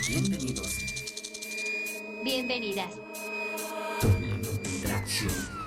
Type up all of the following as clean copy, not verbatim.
Bienvenidos. Bienvenidas. Doble tracción.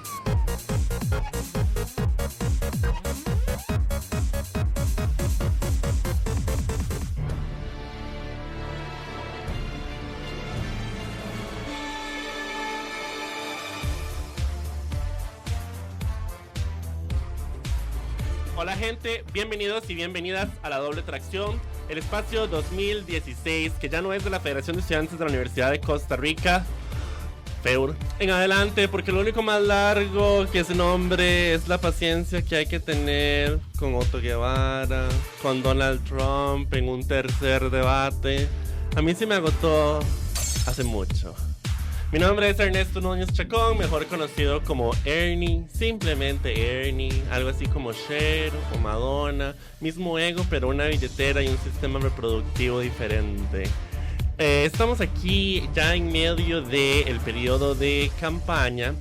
Hola gente, bienvenidos y bienvenidas a la Doble Tracción, el espacio 2016, que ya no es de la Federación de Estudiantes de la Universidad de Costa Rica, FEUR, en adelante, porque lo único más largo que ese nombre es la paciencia que hay que tener con Otto Guevara, con Donald Trump en un tercer debate. A mí sí me agotó hace mucho. Mi nombre es Ernesto Núñez Chacón, mejor conocido como Ernie, simplemente Ernie, algo así como Cher o Madonna, mismo ego pero una billetera y un sistema reproductivo diferente. Estamos aquí ya en medio del periodo de campaña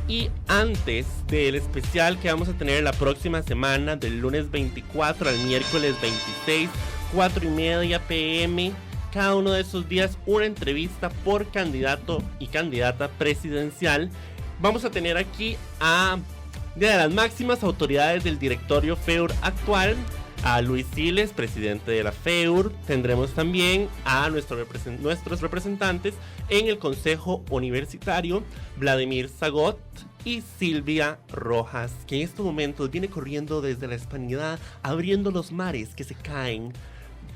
y antes del especial que vamos a tener la próxima semana, del lunes 24 al miércoles 26, 4:30 p.m., cada uno de esos días una entrevista por candidato y candidata presidencial. Vamos a tener aquí a de las máximas autoridades del directorio FEUR actual, a Luis Siles, presidente de la FEUR. Tendremos también a nuestros representantes en el Consejo Universitario, Vladimir Zagot y Silvia Rojas, que en estos momentos viene corriendo desde la hispanidad, abriendo los mares que se caen,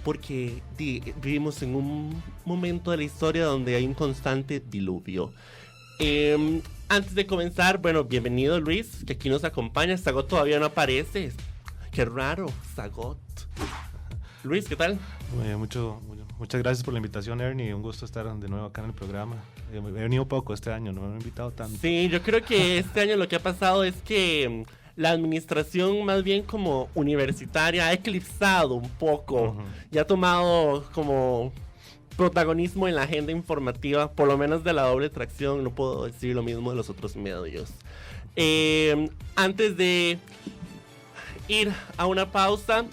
porque vivimos en un momento de la historia donde hay un constante diluvio. Antes de comenzar, bueno, bienvenido Luis, que aquí nos acompaña. Zagot todavía no aparece. Qué raro, Zagot. Luis, ¿qué tal? Muchas gracias por la invitación, Ernie. Un gusto estar de nuevo acá en el programa. He venido poco este año, no me han invitado tanto. Sí, yo creo que este año lo que ha pasado es que la administración más bien como universitaria ha eclipsado un poco y ha tomado como protagonismo en la agenda informativa, por lo menos de la Doble Tracción. No puedo decir lo mismo de los otros medios. Antes de ir a una pausa,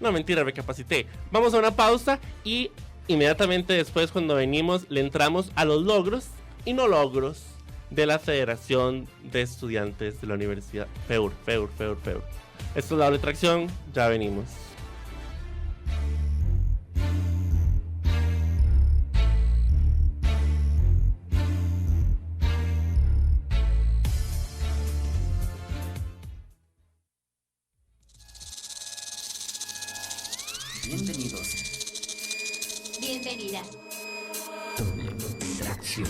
no, mentira, recapacité. Vamos a una pausa y inmediatamente después, cuando venimos, le entramos a los logros y no logros de la Federación de Estudiantes de la Universidad FEUR. Esto es la Doble Tracción, ya venimos. Bienvenidos. Bienvenidas. Doble tracción.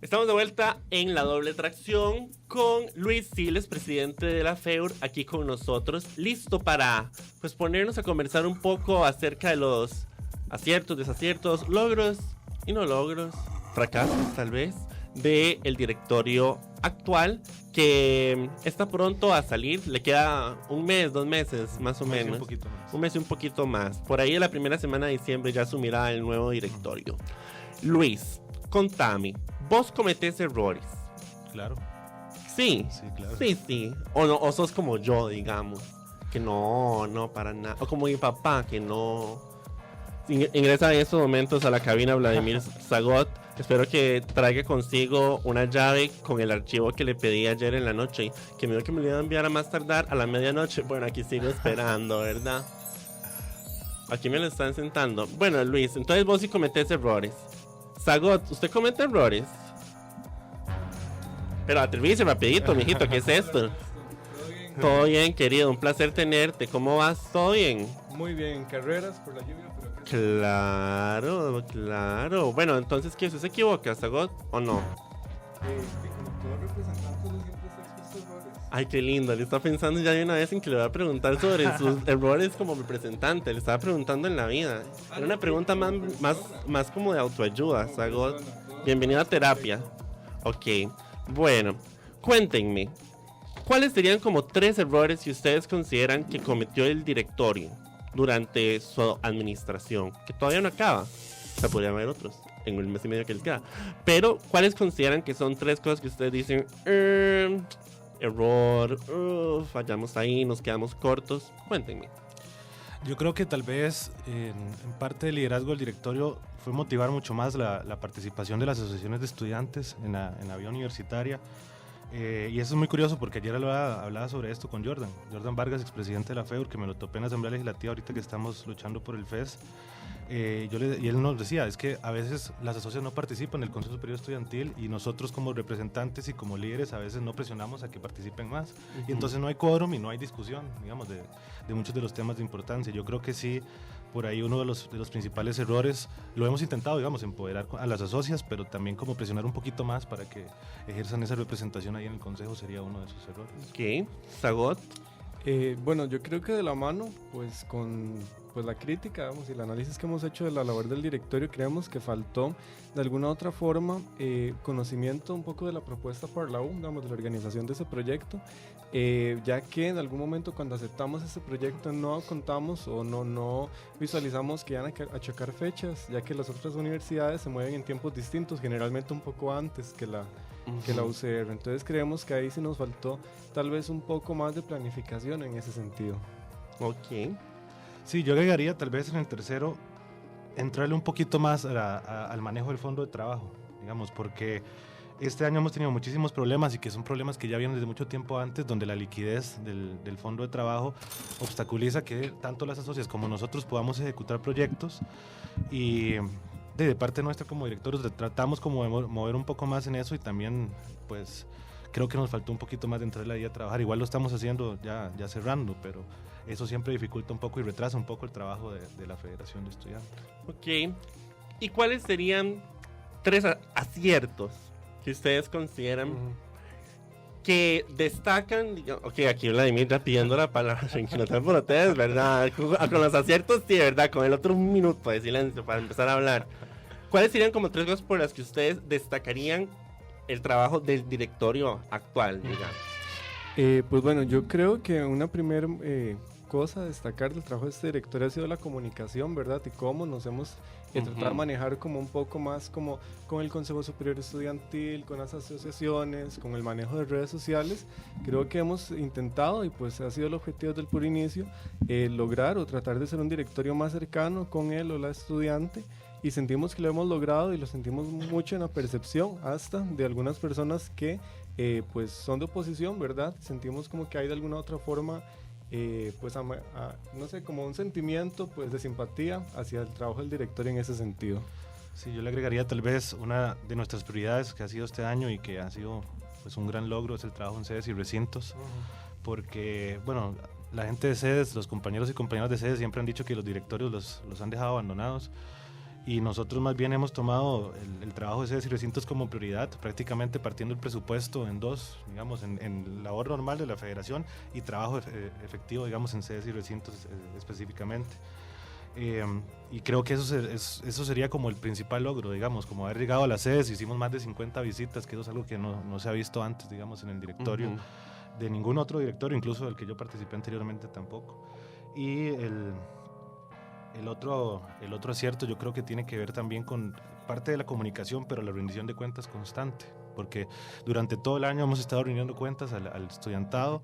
Estamos de vuelta en la Doble Tracción con Luis Siles, presidente de la FEUR, aquí con nosotros, listo para pues ponernos a conversar un poco acerca de los aciertos, desaciertos, logros y no logros, fracasos tal vez, del directorio actual, que está pronto a salir. Le queda un mes, 2 meses más o menos, Un poquito más. un mes y un poquito más. Por ahí en la primera semana de diciembre ya asumirá el nuevo directorio. Luis, contame, vos cometés errores. Claro. Sí, Sí, claro. sí. O no, o sos como yo, digamos, que no, para nada. O como mi papá, que no. Ingresa en estos momentos a la cabina Vladimir Zagot. Espero que traiga consigo una llave con el archivo que le pedí ayer en la noche, que me dijo que me lo iba a enviar a más tardar a la medianoche. Bueno, aquí sigo esperando, ¿verdad? Aquí me lo están sentando. Bueno, Luis, entonces vos sí cometés errores. Zagot, ¿usted comete errores? Pero aterrice rapidito, mijito, ¿qué es esto? Todo bien, querido, un placer tenerte. ¿Cómo vas? ¿Todo bien? Muy bien, carreras por la lluvia, pero Claro. Bueno, entonces, ¿qué? ¿Usted se equivoca, Zagot, o no? como todo representante uno siempre está expuesto a errores. Ay, qué lindo. Le estaba pensando ya de una vez en que le voy a preguntar sobre sus errores como representante. Le estaba preguntando en la vida. Era una pregunta más como de autoayuda, Zagot. Bienvenido a terapia. Ok, bueno. Cuéntenme, ¿cuáles serían como 3 errores que ustedes consideran que cometió el directorio durante su administración? Que todavía no acaba. O sea, podrían haber otros en el mes y medio que les queda. Pero, ¿cuáles consideran que son 3 cosas que ustedes dicen, error, fallamos ahí, nos quedamos cortos? Cuéntenme. Yo creo que tal vez en parte del liderazgo del directorio fue motivar mucho más la participación de las asociaciones de estudiantes en la vía universitaria. Y eso es muy curioso porque ayer hablaba sobre esto con Jordan Vargas, expresidente de la FEUR, que me lo topé en la Asamblea Legislativa ahorita que estamos luchando por el FES. Y él nos decía, es que a veces las asociaciones no participan en el Consejo Superior Estudiantil y nosotros como representantes y como líderes a veces no presionamos a que participen más. Y entonces no hay quórum y no hay discusión, digamos, de muchos de los temas de importancia. Yo creo que sí, por ahí uno de los principales errores, lo hemos intentado, digamos, empoderar a las asocias, pero también como presionar un poquito más para que ejerzan esa representación ahí en el Consejo sería uno de esos errores. Ok, Sagot. Bueno, yo creo que de la mano, pues con la crítica, vamos, y el análisis que hemos hecho de la labor del directorio, creemos que faltó de alguna otra forma conocimiento un poco de la propuesta por la U, digamos, de la organización de ese proyecto, ya que en algún momento cuando aceptamos ese proyecto no contamos o no visualizamos que iban a chocar fechas, ya que las otras universidades se mueven en tiempos distintos, generalmente un poco antes que la UCR. Entonces creemos que ahí sí nos faltó tal vez un poco más de planificación en ese sentido. Ok. Sí, yo agregaría tal vez en el tercero entrarle un poquito más al manejo del fondo de trabajo, digamos, porque este año hemos tenido muchísimos problemas y que son problemas que ya vienen desde mucho tiempo antes, donde la liquidez del fondo de trabajo obstaculiza que tanto las asociaciones como nosotros podamos ejecutar proyectos. Y de parte nuestra como directores tratamos como de mover un poco más en eso, y también pues creo que nos faltó un poquito más de entrarle ahí a trabajar. Igual lo estamos haciendo ya cerrando, pero eso siempre dificulta un poco y retrasa un poco el trabajo de la Federación de Estudiantes. Ok. ¿Y cuáles serían 3 aciertos que ustedes consideran que destacan? Ok, aquí Vladimir ya pidiendo la palabra, que no te por ustedes, ¿verdad? Con los aciertos sí, ¿verdad? Con el otro un minuto de silencio para empezar a hablar. ¿Cuáles serían como 3 cosas por las que ustedes destacarían el trabajo del directorio actual, digamos? Pues bueno, yo creo que una primera cosa a destacar del trabajo de este directorio ha sido la comunicación, ¿verdad? Y cómo nos hemos tratado de manejar como un poco más como con el Consejo Superior Estudiantil, con las asociaciones, con el manejo de redes sociales. Creo que hemos intentado, y pues ha sido el objetivo del puro inicio, lograr o tratar de ser un directorio más cercano con él o la estudiante, y sentimos que lo hemos logrado, y lo sentimos mucho en la percepción hasta de algunas personas que pues son de oposición, ¿verdad? Sentimos como que hay de alguna otra forma pues no sé, como un sentimiento pues de simpatía hacia el trabajo del directorio en ese sentido. Sí, yo le agregaría tal vez una de nuestras prioridades que ha sido este año y que ha sido pues un gran logro, es el trabajo en sedes y recintos, porque bueno, la gente de sedes, los compañeros y compañeras de sedes siempre han dicho que los directorios los han dejado abandonados, y nosotros más bien hemos tomado el trabajo de sedes y recintos como prioridad, prácticamente partiendo el presupuesto en 2, digamos, en labor normal de la federación y trabajo efectivo, digamos, en sedes y recintos específicamente. Y creo que eso sería como el principal logro, digamos, como haber llegado a las sedes. Hicimos más de 50 visitas, que eso es algo que no se ha visto antes, digamos, en el directorio, de ningún otro directorio, incluso del que yo participé anteriormente tampoco. Y el otro acierto yo creo que tiene que ver también con parte de la comunicación, pero la rendición de cuentas constante, porque durante todo el año hemos estado rindiendo cuentas al estudiantado,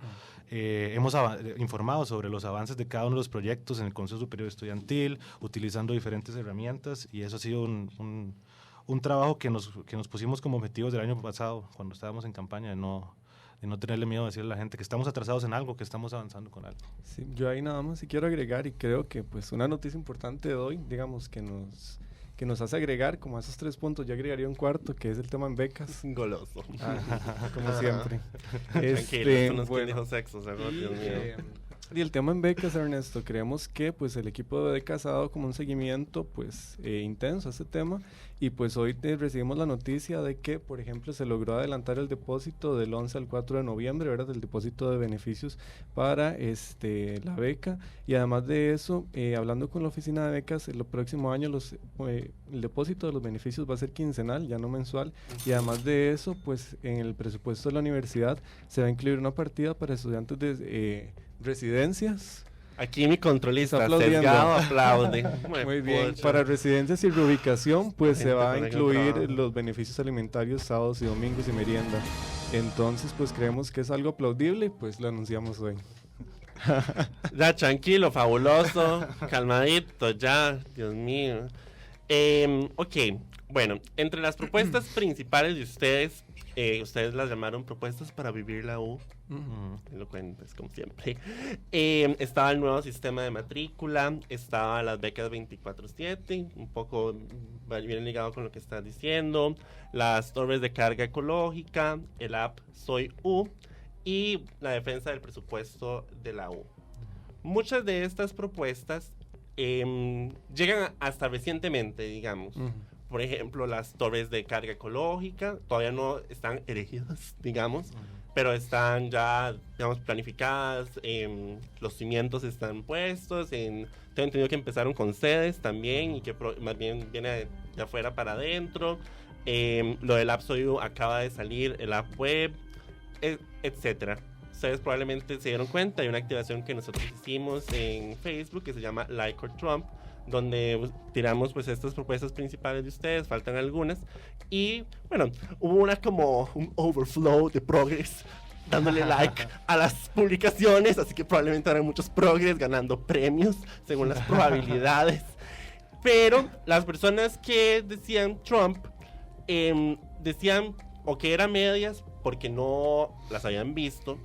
hemos informado sobre los avances de cada uno de los proyectos en el Consejo Superior Estudiantil, utilizando diferentes herramientas, y eso ha sido un trabajo que nos pusimos como objetivos del año pasado, cuando estábamos en campaña, de no tenerle miedo a decirle a la gente que estamos atrasados en algo, que estamos avanzando con algo. Sí, yo ahí nada más sí quiero agregar, y creo que pues una noticia importante de hoy, digamos, que nos hace agregar como a esos 3 puntos. Yo agregaría un cuarto, que es el tema en becas. Goloso. Como siempre. Tranquilo, esto no es bueno, que dijo sexo, Dios mío. Y el tema en becas, Ernesto, creemos que pues el equipo de becas ha dado como un seguimiento pues intenso a este tema, y pues hoy recibimos la noticia de que, por ejemplo, se logró adelantar el depósito del 11 al 4 de noviembre, ¿verdad? El depósito de beneficios para la beca, y además de eso, hablando con la oficina de becas, el próximo año el depósito de los beneficios va a ser quincenal, ya no mensual, y además de eso, pues en el presupuesto de la universidad se va a incluir una partida para estudiantes de residencias. Aquí mi controlista Está aplaudiendo. sesgado aplaude. Muy bien, Pucha. para residencias y reubicación pues se Gente va a con el incluir trabajo. los beneficios alimentarios sábados y domingos y merienda. Entonces pues creemos que es algo aplaudible y pues lo anunciamos hoy. Ya, tranquilo, fabuloso, calmadito, ya, Dios mío. Ok, bueno, entre las propuestas principales de ustedes, ustedes las llamaron propuestas para vivir la U. Elocuentes, como siempre. Estaba el nuevo sistema de matrícula, estaba las becas 24/7, un poco bien ligado con lo que estás diciendo, las torres de carga ecológica, el app Soy U y la defensa del presupuesto de la U. Muchas de estas propuestas llegan hasta recientemente, digamos. Por ejemplo, las torres de carga ecológica todavía no están erigidas, digamos, pero están ya, digamos, planificadas, los cimientos están puestos, tengo entendido que empezaron con sedes también y que más bien viene de afuera para adentro. Lo del App Soy U acaba de salir, el app web, etcétera. Ustedes probablemente se dieron cuenta, hay una activación que nosotros hicimos en Facebook que se llama Like or Trump, donde tiramos pues estas propuestas principales de ustedes, faltan algunas, y bueno, hubo como un overflow de progress dándole like a las publicaciones, así que probablemente habrá muchos progress ganando premios según las probabilidades, pero las personas que decían Trump decían o que eran medias porque no las habían visto,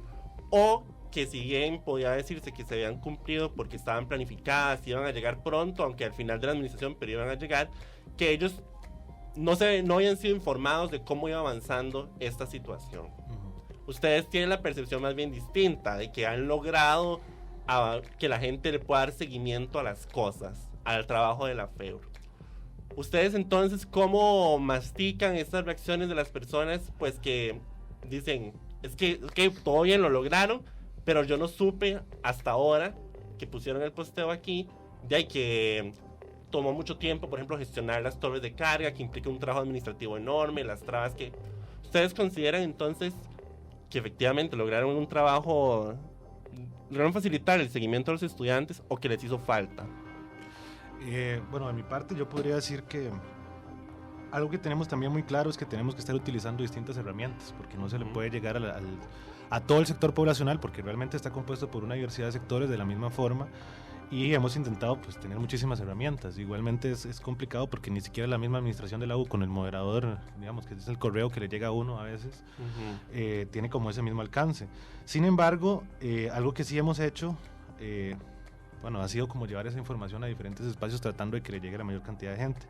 o que si bien podía decirse que se habían cumplido porque estaban planificadas, iban a llegar pronto, aunque al final de la administración, pero iban a llegar, que ellos no habían sido informados de cómo iba avanzando esta situación. Ustedes tienen la percepción más bien distinta, de que han logrado que la gente le pueda dar seguimiento a las cosas, al trabajo de la FEUR. Ustedes entonces, ¿cómo mastican estas reacciones de las personas pues que dicen, es que todo bien, lo lograron, pero yo no supe hasta ahora que pusieron el posteo aquí, de que tomó mucho tiempo, por ejemplo, gestionar las torres de carga, que implica un trabajo administrativo enorme, las trabas que... ¿Ustedes consideran entonces que efectivamente lograron un trabajo, lograron facilitar el seguimiento a los estudiantes o que les hizo falta? Bueno, de mi parte yo podría decir que algo que tenemos también muy claro es que tenemos que estar utilizando distintas herramientas, porque no se le puede llegar a todo el sector poblacional, porque realmente está compuesto por una diversidad de sectores de la misma forma, y hemos intentado pues tener muchísimas herramientas. Igualmente es complicado porque ni siquiera la misma administración de la U con el moderador, digamos que es el correo que le llega a uno a veces, tiene como ese mismo alcance. Sin embargo, algo que sí hemos hecho, bueno, ha sido como llevar esa información a diferentes espacios tratando de que le llegue a la mayor cantidad de gente.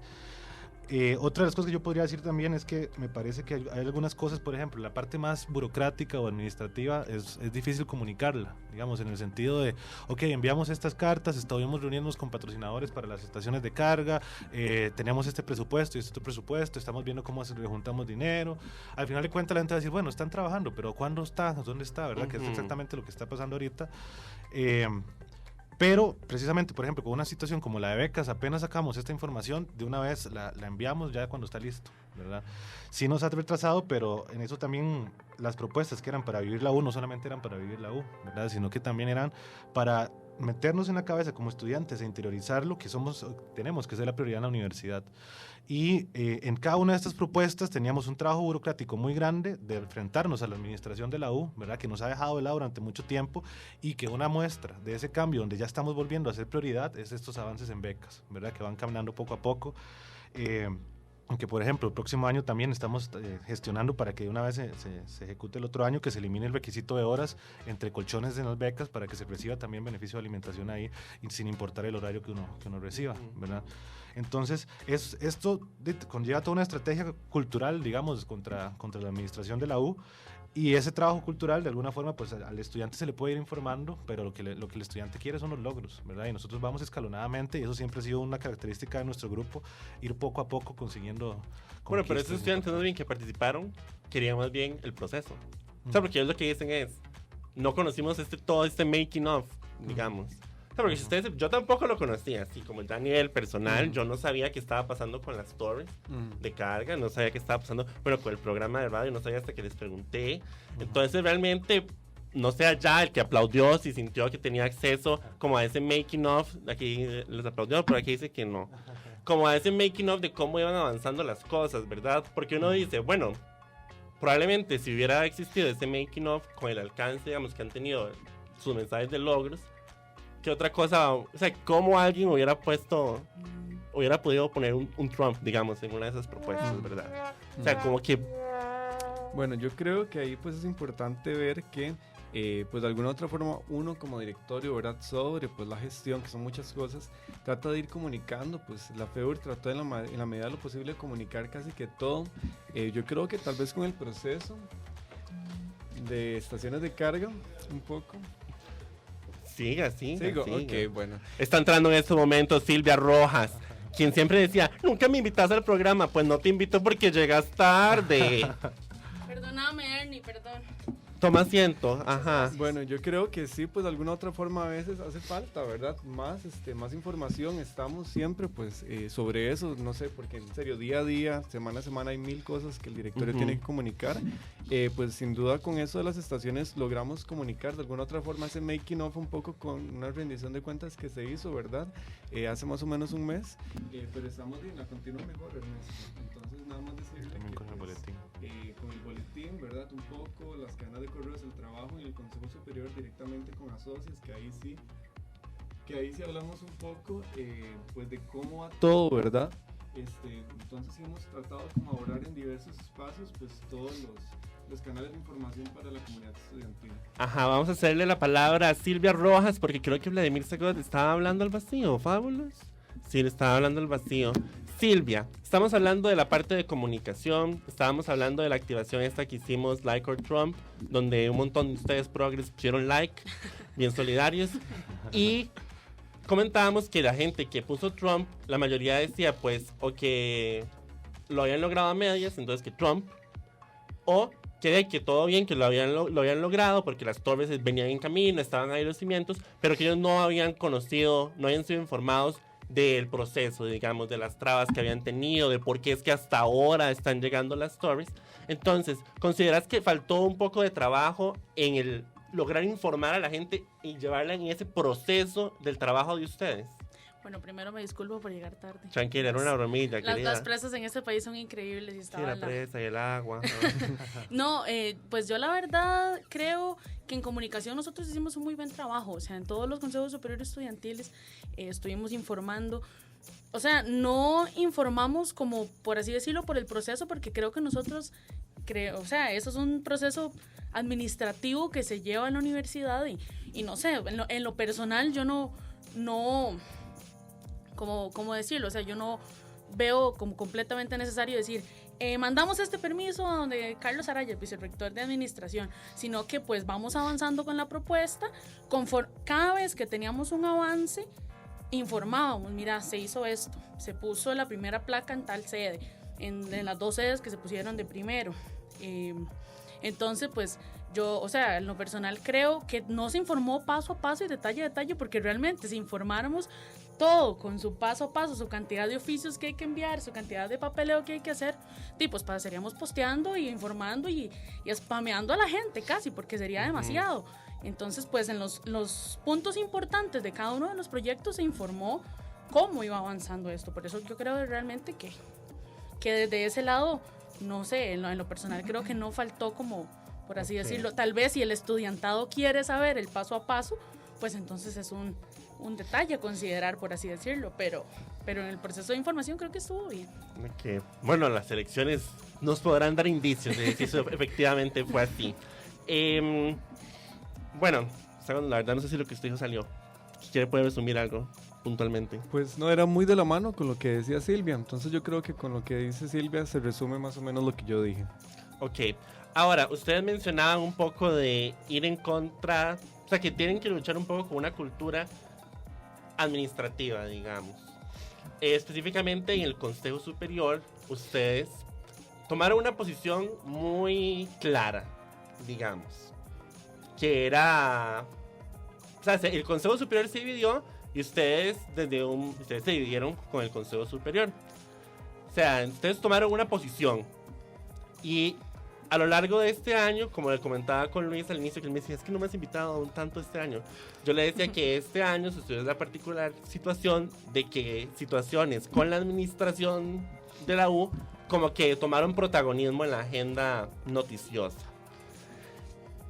Otra de las cosas que yo podría decir también es que me parece que hay algunas cosas, por ejemplo, la parte más burocrática o administrativa es difícil comunicarla, digamos, en el sentido de, ok, enviamos estas cartas, estuvimos reuniéndonos con patrocinadores para las estaciones de carga, tenemos este presupuesto y este presupuesto, estamos viendo cómo juntamos dinero. Al final de cuentas la gente va a decir, bueno, están trabajando, pero ¿cuándo está? ¿Dónde está? ¿Verdad? Que es exactamente lo que está pasando ahorita. Pero precisamente, por ejemplo, con una situación como la de becas, apenas sacamos esta información, de una vez la enviamos ya cuando está listo, ¿verdad? Sí nos ha retrasado, pero en eso también las propuestas que eran para vivir la U no solamente eran para vivir la U, ¿verdad? Sino que también eran para meternos en la cabeza como estudiantes e interiorizar lo que tenemos que ser la prioridad en la universidad. Y en cada una de estas propuestas teníamos un trabajo burocrático muy grande de enfrentarnos a la administración de la U, ¿verdad? Que nos ha dejado de lado durante mucho tiempo, y que una muestra de ese cambio donde ya estamos volviendo a ser prioridad es estos avances en becas, ¿verdad? Que van caminando poco a poco. Aunque, por ejemplo, el próximo año también estamos gestionando para que de una vez se ejecute el otro año, que se elimine el requisito de horas entre colchones en las becas para que se reciba también beneficio de alimentación ahí, y sin importar el horario que uno reciba, ¿verdad? Entonces, esto conlleva toda una estrategia cultural, digamos, contra la administración de la U, Y ese trabajo cultural, de alguna forma, pues al estudiante se le puede ir informando, pero lo que el estudiante quiere son los logros, ¿verdad? Y nosotros vamos escalonadamente, y eso siempre ha sido una característica de nuestro grupo, ir poco a poco consiguiendo Bueno, pero conquistas esos estudiantes más bien que participaron querían más bien el proceso. O sea, porque ellos lo que dicen es, no conocimos todo este making of, digamos. O sea, porque si ustedes, yo tampoco lo conocía, así como ya a nivel personal, yo no sabía qué estaba pasando con las stories de carga, no sabía qué estaba pasando, bueno, con el programa de radio, no sabía hasta que les pregunté. Entonces, realmente, no sé allá el que aplaudió, si sintió que tenía acceso como a ese making of, aquí les aplaudió, pero aquí dice que no. Como a ese making of de cómo iban avanzando las cosas, ¿verdad? Porque uno dice, bueno, probablemente si hubiera existido ese making of con el alcance, digamos, que han tenido sus mensajes de logros, ¿qué otra cosa? O sea, ¿cómo alguien hubiera podido poner un Trump, digamos, en una de esas propuestas, ¿verdad? O sea, como que... Bueno, yo creo que ahí pues es importante ver que pues de alguna otra forma uno como directorio, ¿verdad? Sobre pues la gestión, que son muchas cosas, trata de ir comunicando, pues la FEUR trató en la medida de lo posible de comunicar casi que todo. Yo creo que tal vez con el proceso de estaciones de carga, un poco. Sigo, ok, bueno. Está entrando en estos momentos Silvia Rojas, quien siempre decía, nunca me invitas al programa. Pues no te invito porque llegas tarde. Perdóname, Ernie, perdón. Toma asiento, ajá. Bueno, yo creo que sí, pues de alguna otra forma a veces hace falta, ¿verdad? Más información, estamos siempre pues sobre eso, no sé, porque en serio, día a día, semana a semana hay 1000 cosas que el directorio tiene que comunicar. Pues sin duda con eso de las estaciones logramos comunicar de alguna otra forma ese making of un poco con una rendición de cuentas que se hizo, ¿verdad? Hace más o menos un mes, pero estamos en la continua mejora, Ernesto. Entonces nada más decirle También que, con el pues, boletín. con el boletín, ¿verdad? Un poco las cadenas de correos, el trabajo en el Consejo Superior directamente con Asocias, que ahí sí hablamos un poco pues de cómo va todo, ¿verdad? Entonces sí hemos tratado como abordar en diversos espacios pues todos los canales de información para la comunidad estudiantil. Ajá, vamos a hacerle la palabra a Silvia Rojas porque creo que Vladimir Segot estaba hablando al vacío, Fábulos. Sí, le estaba hablando al vacío. Silvia, estamos hablando de la parte de comunicación, estábamos hablando de la activación esta que hicimos, Like or Trump, donde un montón de ustedes progres pusieron like, bien solidarios, y comentábamos que la gente que puso Trump, la mayoría decía pues, o que lo habían logrado a medias, entonces que Trump, o que todo bien, que lo habían logrado porque las torres venían en camino, estaban ahí los cimientos, pero que ellos no habían conocido, no habían sido informados del proceso, digamos, de las trabas que habían tenido, de por qué es que hasta ahora están llegando las stories. Entonces, ¿consideras que faltó un poco de trabajo en el lograr informar a la gente y llevarla en ese proceso del trabajo de ustedes? Bueno, primero me disculpo por llegar tarde. Tranquila, era una bromilla, querida. Las presas en este país son increíbles. Y Sí, la presa y el agua. No, pues yo la verdad creo que en comunicación nosotros hicimos un muy buen trabajo. O sea, en todos los consejos superiores estudiantiles estuvimos informando. O sea, no informamos como, por así decirlo, por el proceso, porque creo que nosotros, o sea, eso es un proceso administrativo que se lleva en la universidad y no sé, en lo personal yo no ¿cómo decirlo? O sea, yo no veo como completamente necesario decir, mandamos este permiso a donde Carlos Araya, el vicerrector de administración, sino que pues vamos avanzando con la propuesta, cada vez que teníamos un avance, informábamos, mira, se hizo esto, se puso la primera placa en tal sede, en las 2 sedes que se pusieron de primero. Entonces, pues yo, o sea, en lo personal creo que no se informó paso a paso y detalle a detalle, porque realmente si informáramos todo con su paso a paso, su cantidad de oficios que hay que enviar, su cantidad de papeleo que hay que hacer, pues pasaríamos posteando y informando y spameando a la gente casi, porque sería demasiado. Entonces, pues en los puntos importantes de cada uno de los proyectos se informó cómo iba avanzando esto. Por eso yo creo realmente que desde ese lado, no sé, en lo personal creo que no faltó como, por así decirlo, tal vez si el estudiantado quiere saber el paso a paso, pues entonces es un detalle a considerar, por así decirlo, pero en el proceso de información creo que estuvo bien. Okay. Bueno, las elecciones nos podrán dar indicios de si eso efectivamente fue así. Bueno, la verdad no sé si lo que usted dijo salió. ¿Quiere poder resumir algo puntualmente? Pues no, era muy de la mano con lo que decía Silvia, entonces yo creo que con lo que dice Silvia se resume más o menos lo que yo dije. Ok, ahora, ustedes mencionaban un poco de ir en contra, o sea, que tienen que luchar un poco con una cultura administrativa, digamos. Específicamente en el Consejo Superior, ustedes tomaron una posición muy clara, digamos, que era, o sea, el Consejo Superior se dividió y ustedes se dividieron con el Consejo Superior. O sea, ustedes tomaron una posición y a lo largo de este año, como le comentaba con Luis al inicio, que él me decía, es que no me has invitado un tanto este año. Yo le decía que este año sucedió la particular situación de que situaciones con la administración de la U como que tomaron protagonismo en la agenda noticiosa.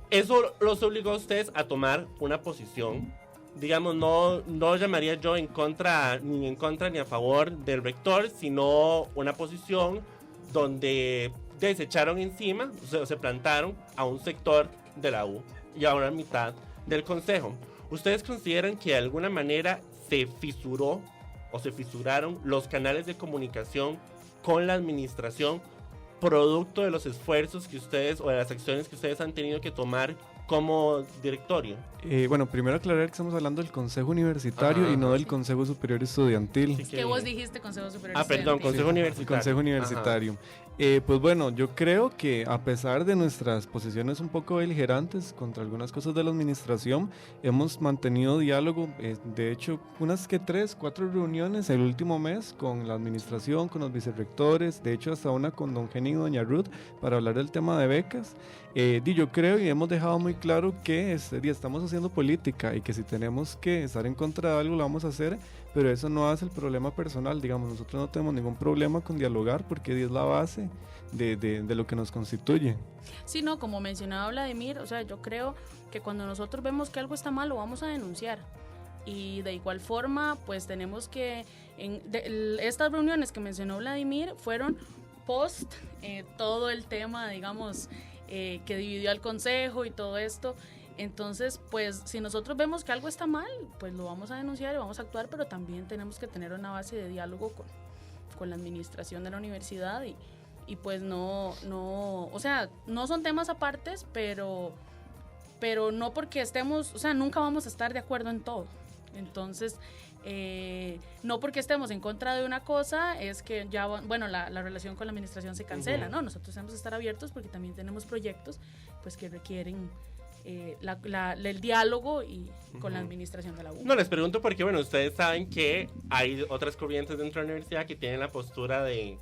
Eso los obligó a ustedes a tomar una posición. Digamos, no llamaría yo en contra ni a favor del rector, sino una posición donde desecharon encima, se plantaron a un sector de la U y a una mitad del consejo. ¿Ustedes consideran que de alguna manera se fisuró o se fisuraron los canales de comunicación con la administración producto de los esfuerzos que ustedes o de las acciones que ustedes han tenido que tomar como directorio? Bueno, primero aclarar que estamos hablando del Consejo Universitario Ajá, y no ajá. del Consejo Superior Estudiantil. Sí, Es que vos dijiste Consejo Superior perdón, Estudiantil. Consejo El Universitario. Consejo Universitario. Pues bueno, yo creo que a pesar de nuestras posiciones un poco beligerantes contra algunas cosas de la administración, hemos mantenido diálogo, de hecho, unas que 3, 4 reuniones el último mes con la administración, con los vicerrectores, de hecho hasta una con don Jenny y doña Ruth para hablar del tema de becas. Yo creo y hemos dejado muy claro que estamos haciendo política y que si tenemos que estar en contra de algo lo vamos a hacer, pero eso no hace el problema personal, digamos, nosotros no tenemos ningún problema con dialogar porque es la base de lo que nos constituye. Sí, no, como mencionaba Vladimir, o sea, yo creo que cuando nosotros vemos que algo está mal, lo vamos a denunciar. Y de igual forma, pues tenemos que, estas reuniones que mencionó Vladimir fueron post todo el tema, digamos, que dividió al consejo y todo esto. Entonces, pues si nosotros vemos que algo está mal, pues lo vamos a denunciar y vamos a actuar, pero también tenemos que tener una base de diálogo con la administración de la universidad y pues no, o sea, no son temas apartes, pero no porque estemos, o sea, nunca vamos a estar de acuerdo en todo. Entonces, no porque estemos en contra de una cosa es que ya, bueno, la relación con la administración se cancela, ¿no? Nosotros tenemos que estar abiertos porque también tenemos proyectos pues que requieren el diálogo y con la administración de la U. No, les pregunto porque, bueno, ustedes saben que hay otras corrientes dentro de la universidad que tienen la postura de...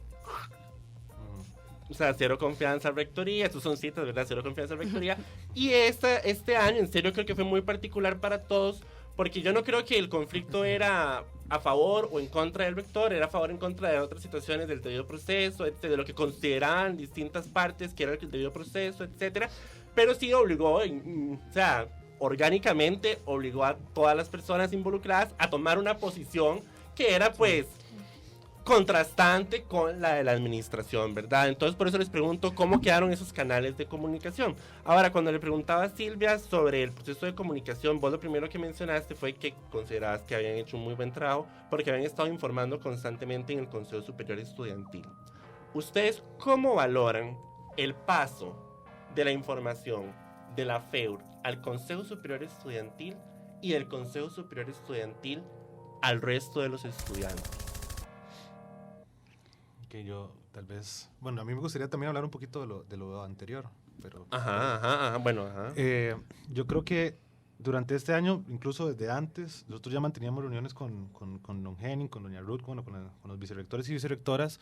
O sea, cero confianza a rectoría, estos son citas, ¿verdad? Cero confianza a rectoría. Y este año, en serio, creo que fue muy particular para todos, porque yo no creo que el conflicto era a favor o en contra del rector, era a favor o en contra de otras situaciones del debido proceso, de lo que consideraban distintas partes que era el debido proceso, etcétera. Pero sí obligó, o sea, orgánicamente obligó a todas las personas involucradas a tomar una posición que era, pues, contrastante con la de la administración, ¿verdad? Entonces, por eso les pregunto cómo quedaron esos canales de comunicación. Ahora, cuando le preguntaba a Silvia sobre el proceso de comunicación, vos lo primero que mencionaste fue que considerabas que habían hecho un muy buen trabajo porque habían estado informando constantemente en el Consejo Superior Estudiantil. ¿Ustedes cómo valoran el paso de la información de la FEUR al Consejo Superior Estudiantil y del Consejo Superior Estudiantil al resto de los estudiantes? Que yo tal vez, bueno, a mí me gustaría también hablar un poquito de lo anterior, pero Bueno, ajá. Yo creo que durante este año, incluso desde antes, nosotros ya manteníamos reuniones con don Henning, con doña Ruth, bueno, con los vicerrectores y vicerrectoras,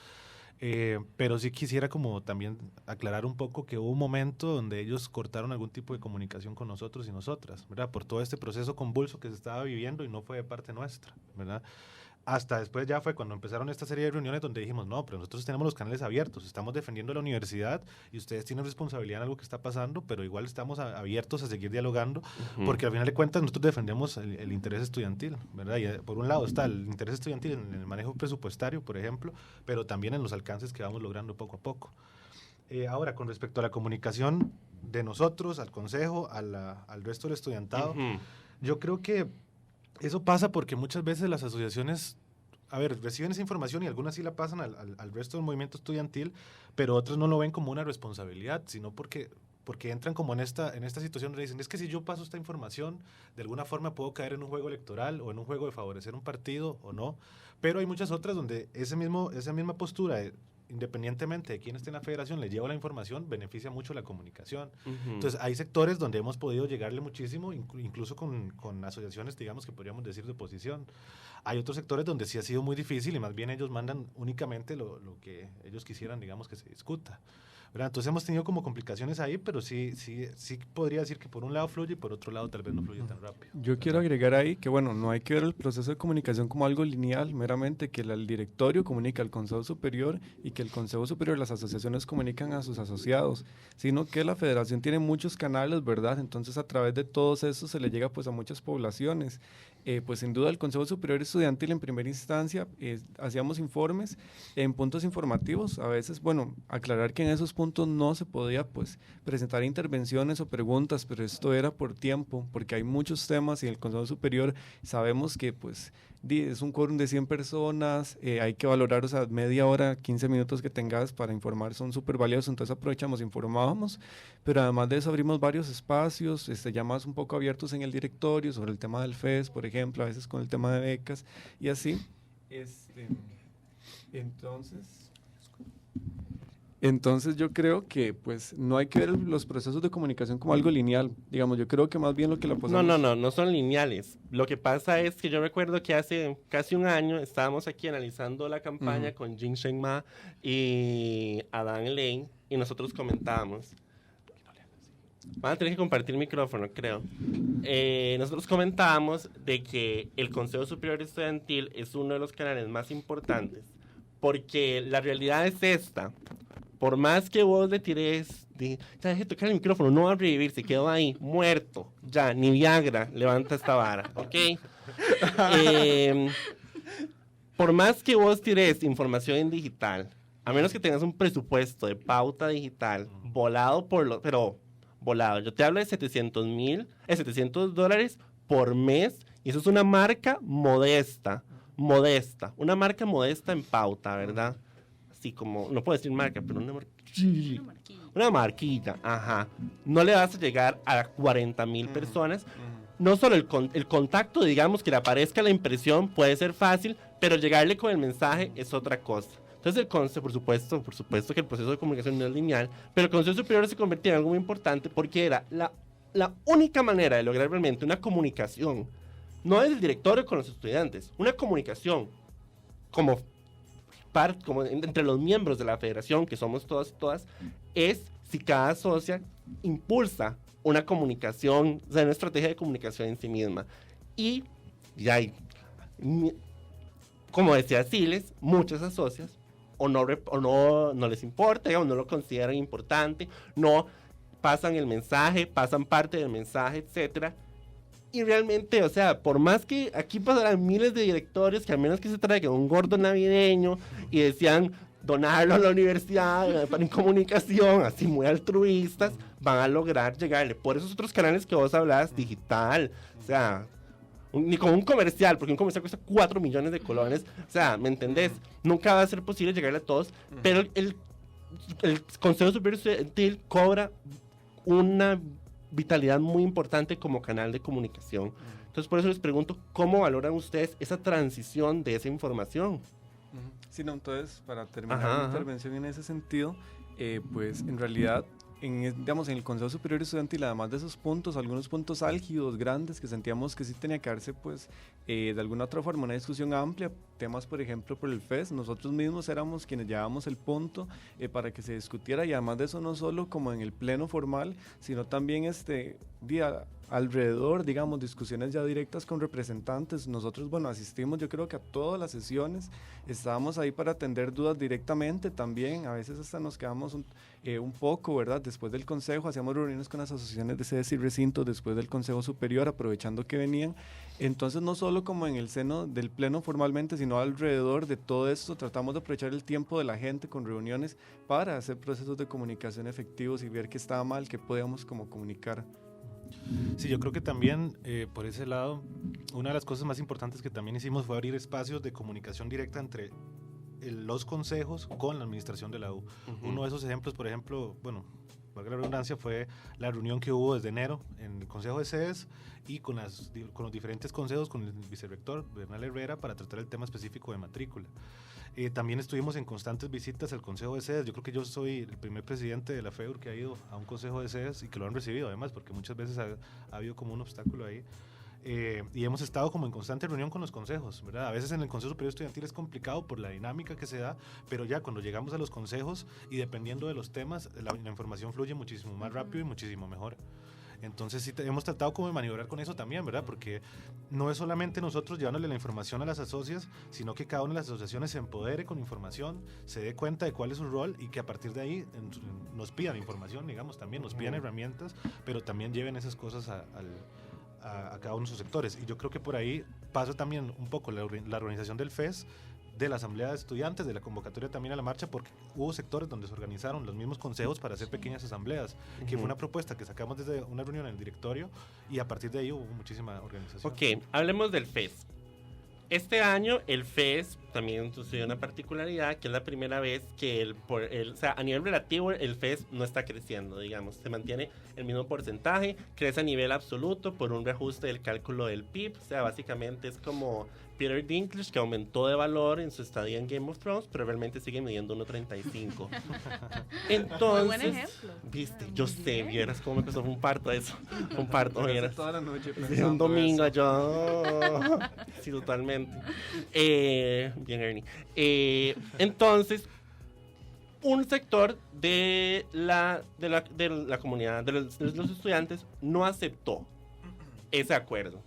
pero sí quisiera como también aclarar un poco que hubo un momento donde ellos cortaron algún tipo de comunicación con nosotros y nosotras, ¿verdad? Por todo este proceso convulso que se estaba viviendo y no fue de parte nuestra, ¿verdad? Hasta después ya fue cuando empezaron esta serie de reuniones donde dijimos, no, pero nosotros tenemos los canales abiertos, estamos defendiendo la universidad y ustedes tienen responsabilidad en algo que está pasando, pero igual estamos abiertos a seguir dialogando, porque al final de cuentas nosotros defendemos el interés estudiantil, ¿verdad? Y por un lado está el interés estudiantil en el manejo presupuestario, por ejemplo, pero también en los alcances que vamos logrando poco a poco. Ahora, con respecto a la comunicación de nosotros, al consejo, al resto del estudiantado, yo creo que eso pasa porque muchas veces las asociaciones a ver, reciben esa información y algunas sí la pasan al resto del movimiento estudiantil, pero otros no lo ven como una responsabilidad, sino porque entran como en esta situación donde dicen, es que si yo paso esta información, de alguna forma puedo caer en un juego electoral o en un juego de favorecer un partido o no, pero hay muchas otras donde esa misma postura, independientemente de quién esté en la federación, le lleva la información, beneficia mucho la comunicación. Entonces hay sectores donde hemos podido llegarle muchísimo, incluso con asociaciones, digamos, que podríamos decir de oposición. Hay otros sectores donde sí ha sido muy difícil y más bien ellos mandan únicamente lo que ellos quisieran, digamos, que se discuta, ¿verdad? Entonces hemos tenido como complicaciones ahí, pero sí podría decir que por un lado fluye y por otro lado tal vez no fluye tan rápido. Yo quiero agregar ahí que, bueno, no hay que ver el proceso de comunicación como algo lineal, meramente que el directorio comunica al Consejo Superior y que el Consejo Superior, las asociaciones comunican a sus asociados, sino que la federación tiene muchos canales, ¿verdad? Entonces a través de todos esos se le llega pues a muchas poblaciones. Pues sin duda el Consejo Superior Estudiantil en primera instancia hacíamos informes en puntos informativos, a veces, bueno, aclarar que en esos puntos no se podía pues presentar intervenciones o preguntas, pero esto era por tiempo, porque hay muchos temas y en el Consejo Superior sabemos que pues es un quórum de 100 personas, hay que valorar, o sea, media hora, 15 minutos que tengas para informar son súper valiosos, entonces aprovechamos, informábamos, pero además de eso abrimos varios espacios, ya más un poco abiertos en el directorio sobre el tema del FES, por ejemplo, a veces con el tema de becas y así. Entonces yo creo que pues no hay que ver los procesos de comunicación como algo lineal, digamos, yo creo que más bien lo que la pasamos... No son lineales. Lo que pasa es que yo recuerdo que hace casi un año estábamos aquí analizando la campaña con Jin Shen Ma y Adán Lane y nosotros comentábamos. Van a tener que compartir el micrófono, creo. Nosotros comentábamos de que el Consejo Superior Estudiantil es uno de los canales más importantes porque la realidad es esta. Por más que vos le tires, ya deje de tocar el micrófono, no va a revivir, se quedó ahí, muerto, ya, ni Viagra levanta esta vara, ¿ok? Por más que vos tires información en digital, a menos que tengas un presupuesto de pauta digital volado pero volado, yo te hablo de $700 por mes, y eso es una marca modesta, una marca modesta en pauta, ¿verdad? Así como, no puedo decir marca, pero una marquilla, ajá. No le vas a llegar a 40,000 personas. No solo el contacto, digamos, que le aparezca la impresión puede ser fácil, pero llegarle con el mensaje es otra cosa. Entonces el Consejo, por supuesto que el proceso de comunicación no es lineal, pero el Consejo Superior se convertía en algo muy importante porque era la única manera de lograr realmente una comunicación, no desde el directorio con los estudiantes, una comunicación como entre los miembros de la federación, que somos todas y todas, es si cada socia impulsa una comunicación, o sea, una estrategia de comunicación en sí misma. Y hay, como decía Siles, muchas asocias o no les importa, digamos, no lo consideran importante, no pasan el mensaje, pasan parte del mensaje, etcétera. Y realmente, o sea, por más que aquí pasarán miles de directorios que al menos que se traigan un gordo navideño y decían donarlo a la universidad para en comunicación, así muy altruistas, van a lograr llegarle por esos otros canales que vos hablabas, digital, o sea, ni con un comercial, porque un comercial cuesta 4 millones de colones, o sea, ¿me entendés? Nunca va a ser posible llegarle a todos, pero el Consejo Superior Estudiantil cobra una vitalidad muy importante como canal de comunicación. Entonces, por eso les pregunto, ¿cómo valoran ustedes esa transición de esa información? Sí, no, entonces, para terminar mi intervención en ese sentido, pues en realidad, digamos, en el Consejo Superior Estudiantil, además de esos puntos, algunos puntos álgidos, grandes, que sentíamos que sí tenía que darse, pues, de alguna otra forma, una discusión amplia, temas, por ejemplo, por el FES, nosotros mismos éramos quienes llevábamos el punto para que se discutiera, y además de eso, no solo como en el pleno formal, sino también día alrededor, digamos, discusiones ya directas con representantes. Nosotros, bueno, asistimos, yo creo que a todas las sesiones, estábamos ahí para atender dudas directamente también, a veces hasta nos quedamos un poco, ¿verdad? Después del consejo, hacíamos reuniones con las asociaciones de sedes y recintos, después del Consejo Superior, aprovechando que venían. Entonces, no solo como en el seno del pleno formalmente, sino alrededor de todo esto, tratamos de aprovechar el tiempo de la gente con reuniones para hacer procesos de comunicación efectivos y ver qué estaba mal, qué podíamos como comunicar. Sí, yo creo que también por ese lado, una de las cosas más importantes que también hicimos fue abrir espacios de comunicación directa entre los consejos con la administración de la U. Uno de esos ejemplos, por ejemplo, bueno, valga la redundancia, fue la reunión que hubo desde enero en el Consejo de Sedes y con los diferentes consejos, con el vicerrector Bernal Herrera, para tratar el tema específico de matrícula. También estuvimos en constantes visitas al Consejo de Sedes. Yo creo que yo soy el primer presidente de la FEUR que ha ido a un Consejo de Sedes y que lo han recibido, además, porque muchas veces ha habido como un obstáculo ahí. Y hemos estado como en constante reunión con los consejos, ¿verdad? A veces en el Consejo Superior Estudiantil es complicado por la dinámica que se da, pero ya cuando llegamos a los consejos y dependiendo de los temas, la información fluye muchísimo más rápido y muchísimo mejor. Entonces sí hemos tratado como de maniobrar con eso también, ¿verdad? Porque no es solamente nosotros llevándole la información a las asociaciones, sino que cada una de las asociaciones se empodere con información, se dé cuenta de cuál es su rol y que a partir de ahí nos pidan información, digamos, también nos pidan herramientas, pero también lleven esas cosas a cada uno de sus sectores. Y yo creo que por ahí pasa también un poco la organización del FES, de la Asamblea de Estudiantes, de la convocatoria también a la marcha, porque hubo sectores donde se organizaron los mismos consejos para hacer pequeñas asambleas, que fue una propuesta que sacamos desde una reunión en el directorio y a partir de ahí hubo muchísima organización. Ok, hablemos del FES. Este año el FES también sucedió una particularidad, que es la primera vez que o sea, a nivel relativo el FES no está creciendo, digamos, se mantiene el mismo porcentaje, crece a nivel absoluto por un reajuste del cálculo del PIB, o sea, básicamente es como Peter Dinklage, que aumentó de valor en su estadía en Game of Thrones, pero realmente sigue midiendo 1.35. Entonces, muy buen ejemplo. Viste, yo sé, vieras cómo me costó, fue un parto eso, fue un parto, vieras. Toda la noche Sí, un domingo yo. Sí, totalmente. Bien, Ernie. Entonces, un sector de la comunidad, de los estudiantes, no aceptó ese acuerdo.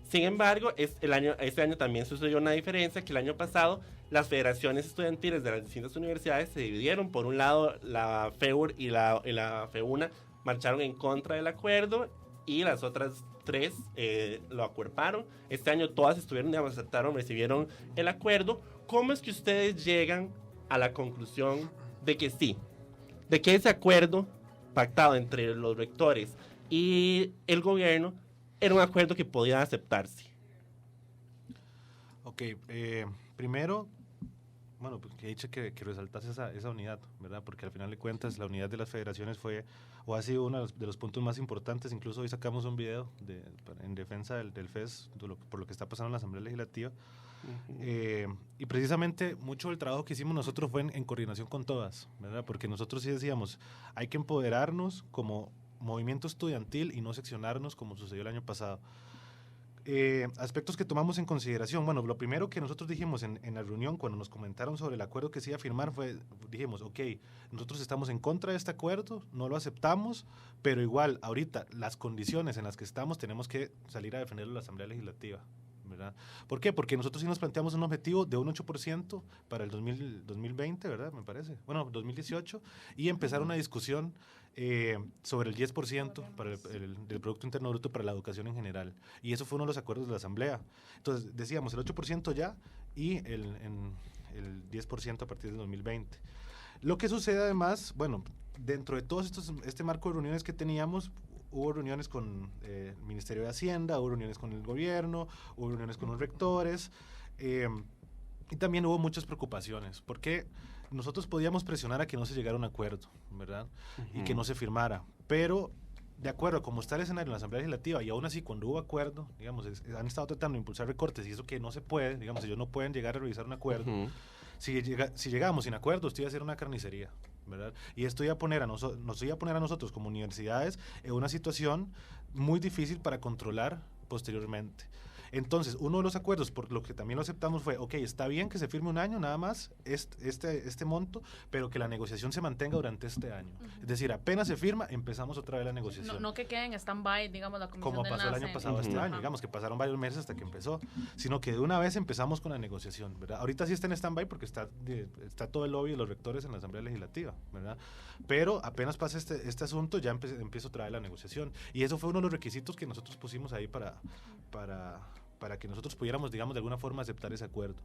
Sin embargo, este año también sucedió una diferencia, que el año pasado las federaciones estudiantiles de las distintas universidades se dividieron. Por un lado, la FEUR y la FEUNA marcharon en contra del acuerdo y las otras tres lo acuerparon. Este año todas estuvieron, digamos, aceptaron, recibieron el acuerdo. ¿Cómo es que ustedes llegan a la conclusión de que sí, de que ese acuerdo pactado entre los rectores y el gobierno era un acuerdo que podía aceptarse? Ok, primero, bueno, pues que he dicho que resaltase esa unidad, ¿verdad? Porque al final de cuentas la unidad de las federaciones fue, o ha sido uno de los puntos más importantes. Incluso hoy sacamos un video en defensa del FES, por lo que está pasando en la Asamblea Legislativa. Y precisamente mucho del trabajo que hicimos nosotros fue en coordinación con todas, ¿verdad? Porque nosotros sí decíamos, hay que empoderarnos como movimiento estudiantil y no seccionarnos como sucedió el año pasado. Aspectos que tomamos en consideración. Bueno, lo primero que nosotros dijimos en la reunión cuando nos comentaron sobre el acuerdo que se iba a firmar fue, dijimos, ok, nosotros estamos en contra de este acuerdo, no lo aceptamos, pero igual ahorita las condiciones en las que estamos tenemos que salir a defenderlo en la Asamblea Legislativa, ¿verdad? ¿Por qué? Porque nosotros sí nos planteamos un objetivo de un 8% para el 2020, ¿verdad? Me parece. Bueno, 2018, y empezar una discusión sobre el 10% para del Producto Interno Bruto para la educación en general. Y eso fue uno de los acuerdos de la Asamblea. Entonces, decíamos el 8% ya y el 10% a partir del 2020. Lo que sucede además, bueno, dentro de todo este marco de reuniones que teníamos, hubo reuniones con el Ministerio de Hacienda, hubo reuniones con el gobierno, hubo reuniones con los rectores, y también hubo muchas preocupaciones, porque nosotros podíamos presionar a que no se llegara a un acuerdo, ¿verdad? Y que no se firmara, pero de acuerdo a cómo está el escenario en la Asamblea Legislativa, y aún así cuando hubo acuerdo, digamos, han estado tratando de impulsar recortes, y eso que no se puede, digamos, ellos no pueden llegar a revisar un acuerdo. Si llegamos sin acuerdo, esto iba a ser una carnicería, ¿verdad? Y esto iba a poner nos iba a poner a nosotros como universidades en una situación muy difícil para controlar posteriormente. Entonces, uno de los acuerdos, por lo que también lo aceptamos, fue, ok, está bien que se firme un año nada más este monto, pero que la negociación se mantenga durante este año. Es decir, apenas se firma, empezamos otra vez la negociación. No que queden en stand-by, digamos, la comisión como de pasó el año pasado este año, digamos que pasaron varios meses hasta que empezó, sino que de una vez empezamos con la negociación, ¿verdad? Ahorita sí está en stand-by porque está todo el lobby de los rectores en la Asamblea Legislativa, ¿verdad? Pero apenas pasa este asunto, ya empieza otra vez la negociación. Y eso fue uno de los requisitos que nosotros pusimos ahí para que nosotros pudiéramos, digamos, de alguna forma aceptar ese acuerdo.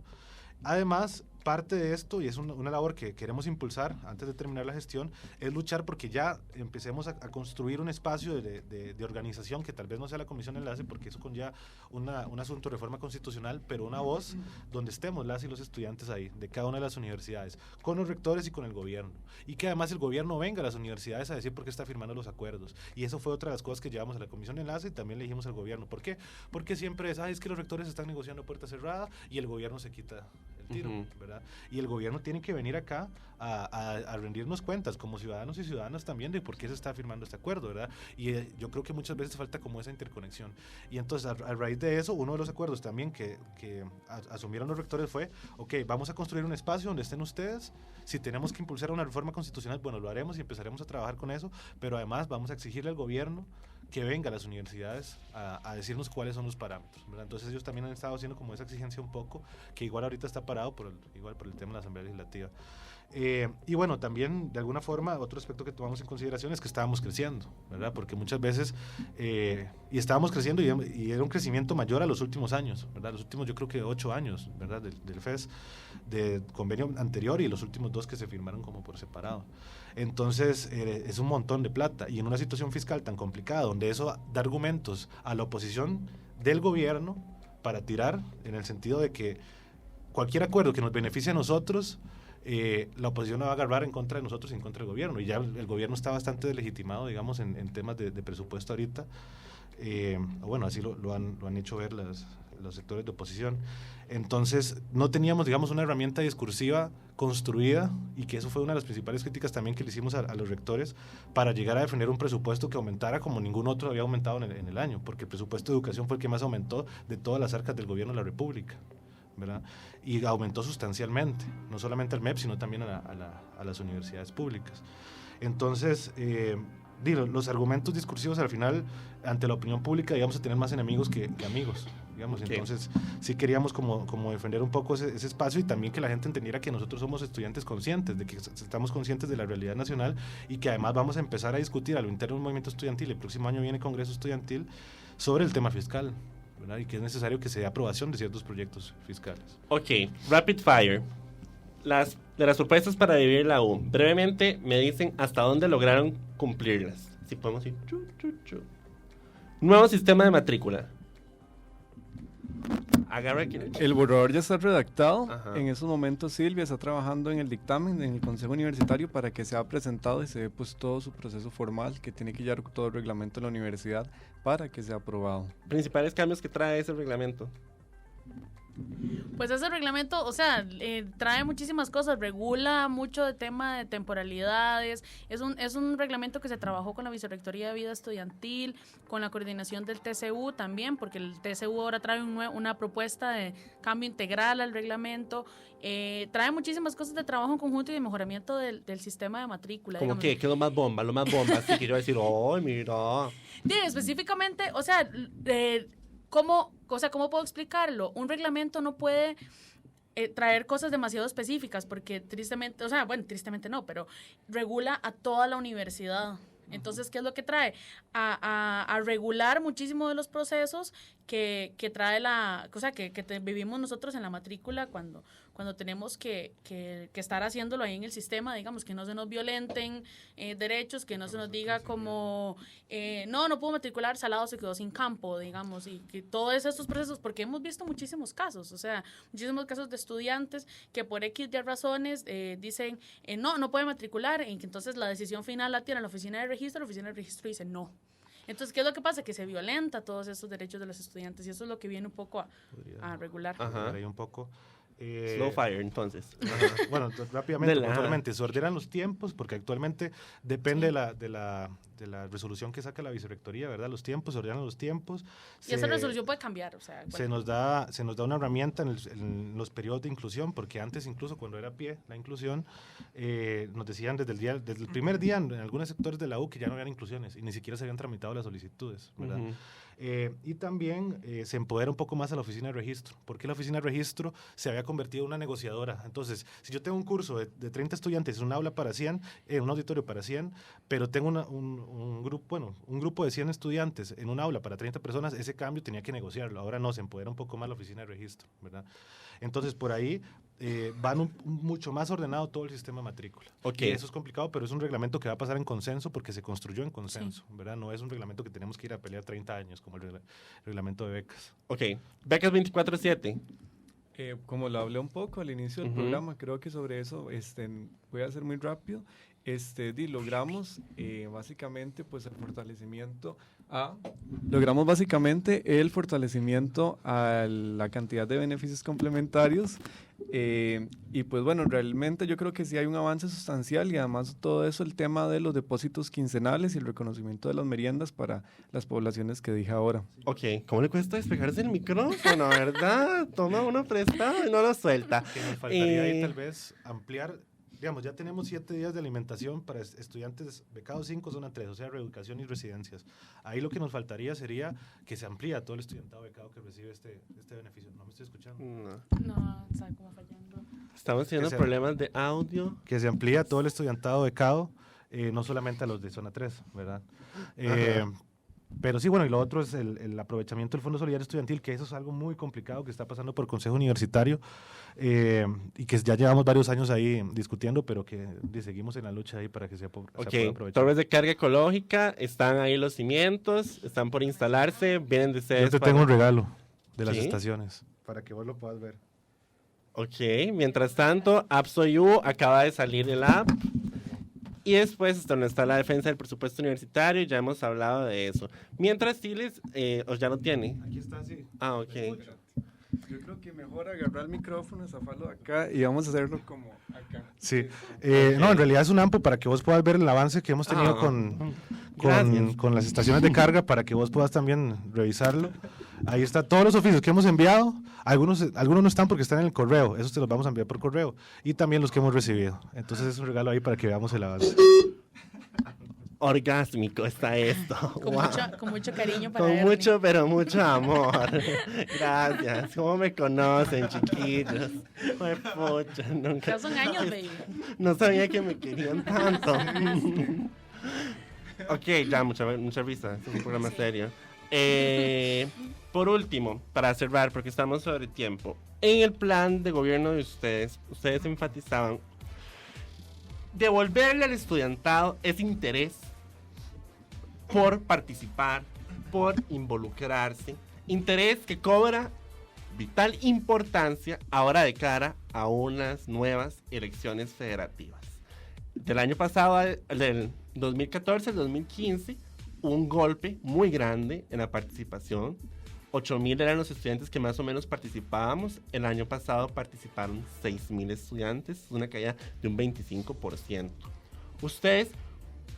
Además, parte de esto, y es una labor que queremos impulsar antes de terminar la gestión, es luchar porque ya empecemos a construir un espacio de organización que tal vez no sea la comisión de enlace, porque eso conlleva un asunto de reforma constitucional, pero una voz donde estemos las y los estudiantes ahí, de cada una de las universidades, con los rectores y con el gobierno. Y que además el gobierno venga a las universidades a decir por qué está firmando los acuerdos. Y eso fue otra de las cosas que llevamos a la comisión de enlace y también le dijimos al gobierno. ¿Por qué? Porque siempre es que los rectores están negociando puerta cerrada y el gobierno se quita el tiro, ¿verdad? Y el gobierno tiene que venir acá a rendirnos cuentas como ciudadanos y ciudadanas también de por qué se está firmando este acuerdo, ¿verdad? Y yo creo que muchas veces falta como esa interconexión. Y entonces a raíz de eso, uno de los acuerdos también que asumieron los rectores fue, ok, vamos a construir un espacio donde estén ustedes, si tenemos que impulsar una reforma constitucional, bueno, lo haremos y empezaremos a trabajar con eso, pero además vamos a exigirle al gobierno que venga a las universidades a decirnos cuáles son los parámetros, ¿verdad? Entonces ellos también han estado haciendo como esa exigencia un poco, que igual ahorita está parado por el tema de la Asamblea Legislativa. Y bueno, también de alguna forma otro aspecto que tomamos en consideración es que estábamos creciendo, ¿verdad? Porque muchas veces, y estábamos creciendo y era un crecimiento mayor a los últimos años, ¿verdad? Los últimos yo creo que 8 años, ¿verdad? Del FES, de convenio anterior y los últimos 2 que se firmaron como por separado. Entonces es un montón de plata y en una situación fiscal tan complicada donde eso da argumentos a la oposición del gobierno para tirar en el sentido de que cualquier acuerdo que nos beneficie a nosotros, la oposición la va a agarrar en contra de nosotros y en contra del gobierno, y ya el gobierno está bastante deslegitimado, digamos, en temas de presupuesto ahorita. Bueno, así lo han hecho ver los sectores de oposición. Entonces no teníamos, digamos, una herramienta discursiva construida, y que eso fue una de las principales críticas también que le hicimos a los rectores, para llegar a defender un presupuesto que aumentara como ningún otro había aumentado en el año, porque el presupuesto de educación fue el que más aumentó de todas las arcas del gobierno de la República, ¿verdad? Y aumentó sustancialmente, no solamente al MEP, sino también a las universidades públicas. Entonces, los argumentos discursivos al final, ante la opinión pública, digamos, a tener más enemigos que amigos, digamos. Okay. Entonces, sí queríamos como defender un poco ese espacio, y también que la gente entendiera que nosotros somos estudiantes conscientes, de que estamos conscientes de la realidad nacional, y que además vamos a empezar a discutir a lo interno del movimiento estudiantil. El próximo año viene Congreso Estudiantil sobre el tema fiscal, ¿verdad? Y que es necesario que se dé aprobación de ciertos proyectos fiscales. Ok, rapid fire. De las propuestas para vivir la U, brevemente me dicen hasta dónde lograron cumplirlas. Si podemos ir. Nuevo sistema de matrícula. Agarra aquí. El borrador ya está redactado. Ajá. En esos momentos Silvia está trabajando en el dictamen en el Consejo Universitario para que sea presentado y se dé pues todo su proceso formal, que tiene que llevar todo el reglamento de la universidad para que sea aprobado. Principales cambios que trae ese reglamento. Pues ese reglamento, o sea, trae muchísimas cosas, regula mucho de tema de temporalidades, es un reglamento que se trabajó con la Vicerrectoría de Vida Estudiantil, con la coordinación del TCU también, porque el TCU ahora trae una propuesta de cambio integral al reglamento, trae muchísimas cosas de trabajo en conjunto y de mejoramiento del sistema de matrícula. ¿Cómo que es lo más bomba, así que yo voy a decir, ¡ay, mira! Sí, específicamente, o sea, ¿cómo puedo explicarlo? Un reglamento no puede traer cosas demasiado específicas porque tristemente no, pero regula a toda la universidad. Entonces, ¿qué es lo que trae? A regular muchísimo de los procesos que trae vivimos nosotros en la matrícula cuando tenemos que estar haciéndolo ahí en el sistema, digamos, que no se nos violenten derechos, que no se nos diga como, no pudo matricular, Salado se quedó sin campo, digamos, y que todos estos procesos, porque hemos visto muchísimos casos, o sea, muchísimos casos de estudiantes que por X y razones dicen, no puede matricular, y que entonces la decisión final la tiene la oficina de registro dice no. Entonces, ¿qué es lo que pasa? Que se violenta todos esos derechos de los estudiantes, y eso es lo que viene un poco a regular. Ajá. Un poco. Slow fire, entonces. Bueno, rápidamente, puntualmente, se ordenan los tiempos, porque actualmente depende de la resolución que saca la Vicerrectoría, ¿verdad? Los tiempos, se ordenan los tiempos. Y esa resolución puede cambiar, o sea. Se nos da una herramienta en los periodos de inclusión, porque antes, incluso cuando era a pie la inclusión, nos decían desde el primer día en algunos sectores de la U que ya no habían inclusiones y ni siquiera se habían tramitado las solicitudes, ¿verdad? Uh-huh. Y también se empodera un poco más a la oficina de registro, porque la oficina de registro se había convertido en una negociadora. Entonces, si yo tengo un curso de 30 estudiantes en un aula para 100, un auditorio para 100, pero tengo un grupo de 100 estudiantes en un aula para 30 personas, ese cambio tenía que negociarlo. Ahora no, se empodera un poco más la oficina de registro, ¿verdad? Entonces, por ahí van mucho más ordenado todo el sistema de matrícula. Ok. Y eso es complicado, pero es un reglamento que va a pasar en consenso porque se construyó en consenso, ¿verdad? No es un reglamento que tenemos que ir a pelear 30 años como el reglamento de becas. Ok. Becas 24/7. Como lo hablé un poco al inicio del programa, creo que sobre eso voy a ser muy rápido. Logramos básicamente pues el fortalecimiento a la cantidad de beneficios complementarios y pues bueno, realmente yo creo que sí hay un avance sustancial y además todo eso, el tema de los depósitos quincenales y el reconocimiento de las meriendas para las poblaciones que dije ahora. Ok, ¿cómo le cuesta despegarse el micrófono, verdad? Toma uno prestado y no lo suelta. Que nos faltaría ahí tal vez ampliar, digamos, ya tenemos 7 días de alimentación para estudiantes becados, 5 zona 3, o sea, reeducación y residencias. Ahí lo que nos faltaría sería que se amplíe a todo el estudiantado becado que recibe este beneficio. ¿No me estoy escuchando? No, está como fallando. Estamos teniendo problemas de audio. Que se amplíe a todo el estudiantado becado, no solamente a los de zona 3, ¿verdad? Pero sí, bueno, y lo otro es el aprovechamiento del Fondo Solidario Estudiantil, que eso es algo muy complicado que está pasando por Consejo Universitario y que ya llevamos varios años ahí discutiendo, pero que seguimos en la lucha ahí para que se pueda aprovechar. Torres de carga ecológica, están ahí los cimientos, están por instalarse, vienen de ser... Yo te tengo un regalo de las ¿Sí? estaciones para que vos lo puedas ver. Ok, mientras tanto, AppSoyU acaba de salir el app. Y después está la defensa del presupuesto universitario, ya hemos hablado de eso. Mientras Siles, ¿o ya lo tiene? Aquí está, sí. Ah, ok. Yo creo que mejor agarrar el micrófono, zafarlo de acá y vamos a hacerlo como acá. Sí. No, en realidad es un AMPO para que vos puedas ver el avance que hemos tenido con las estaciones de carga, para que vos puedas también revisarlo. Ahí está todos los oficios que hemos enviado. Algunos no están porque están en el correo, esos te los vamos a enviar por correo. Y también los que hemos recibido. Entonces es un regalo ahí para que veamos el avance. Orgásmico está esto. Con mucho cariño para Con Ernie. mucho, pero mucho amor. Gracias. ¿Cómo me conocen, chiquillos? Ay, pucha, nunca. Ya son años, baby. No sabía que me querían tanto. Ok, ya, mucha risa. Es un programa serio. Por último, para cerrar, porque estamos sobre tiempo, en el plan de gobierno de ustedes enfatizaban devolverle al estudiantado ese interés por participar, por involucrarse, interés que cobra vital importancia ahora de cara a unas nuevas elecciones federativas. Del año pasado, del 2014 al 2015, un golpe muy grande en la participación. 8,000 eran los estudiantes que más o menos participábamos. El año pasado participaron 6,000 estudiantes, una caída de un 25%. ¿Ustedes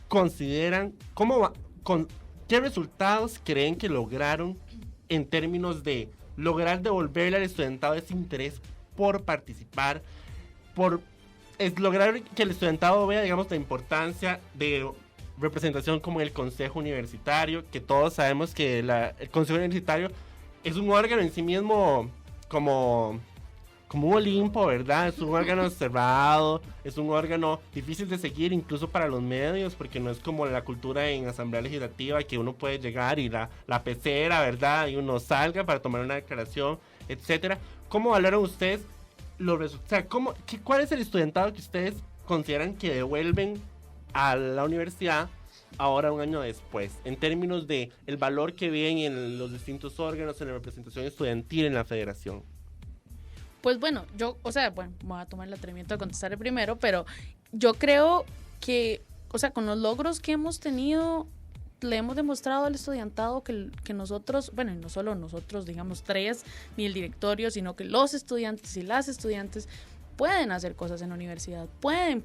consideran qué resultados creen que lograron en términos de lograr devolverle al estudiantado ese interés por participar, lograr que el estudiantado vea, digamos, la importancia de representación como el Consejo Universitario, que todos sabemos que el Consejo Universitario es un órgano en sí mismo como un Olimpo, ¿verdad? Es un órgano cerrado, es un órgano difícil de seguir incluso para los medios, porque no es como la cultura en Asamblea Legislativa, que uno puede llegar y la pecera, ¿verdad? Y uno salga para tomar una declaración, etcétera. ¿Cómo valoran ustedes los resultados? O sea, ¿cuál es el estudiantado que ustedes consideran que devuelven a la universidad ahora, un año después, en términos de el valor que ven en los distintos órganos, en la representación estudiantil en la federación? Pues bueno, voy a tomar el atrevimiento de contestar primero, pero yo creo que, con los logros que hemos tenido, le hemos demostrado al estudiantado que nosotros, bueno, y no solo nosotros, digamos 3, ni el directorio, sino que los estudiantes y las estudiantes pueden hacer cosas en la universidad, pueden